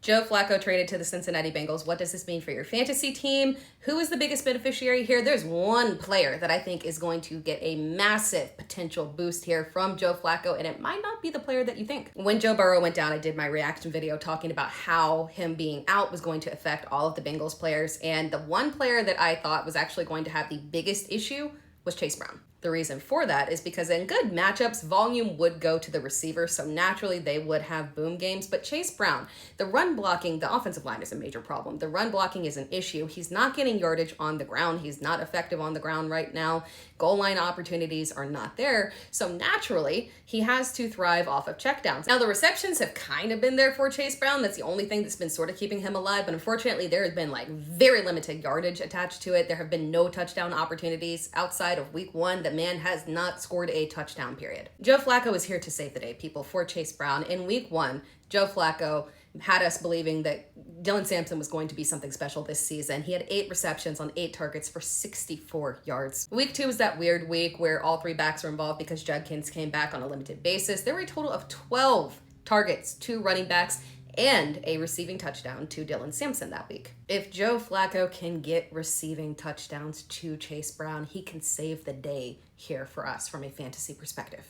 Joe Flacco traded to the Cincinnati Bengals. What does this mean for your fantasy team? Who is the biggest beneficiary here? There's one player that I think is going to get a massive potential boost here from Joe Flacco, and it might not be the player that you think. When Joe Burrow went down, I did my reaction video talking about how him being out was going to affect all of the Bengals players, and the one player that I thought was actually going to have the biggest issue was Chase Brown. The reason for that is because in good matchups, volume would go to the receiver, so naturally they would have boom games. But Chase Brown, the run blocking, the offensive line is a major problem. The run blocking is an issue. He's not getting yardage on the ground. He's not effective on the ground right now. Goal line opportunities are not there. So naturally, he has to thrive off of checkdowns. Now, the receptions have kind of been there for Chase Brown. That's the only thing that's been sort of keeping him alive. But unfortunately, there has been like very limited yardage attached to it. There have been no touchdown opportunities outside of week 1. The man has not scored a touchdown, period. Joe Flacco is here to save the day, people, for Chase Brown. In week 1, Joe Flacco had us believing that Dylan Sampson was going to be something special this season. He had 8 receptions on 8 targets for 64 yards. Week 2 was that weird week where all 3 backs were involved because Judkins came back on a limited basis. There were a total of 12 targets, 2 running backs, and a receiving touchdown to Dylan Sampson that week. If Joe Flacco can get receiving touchdowns to Chase Brown, he can save the day here for us from a fantasy perspective.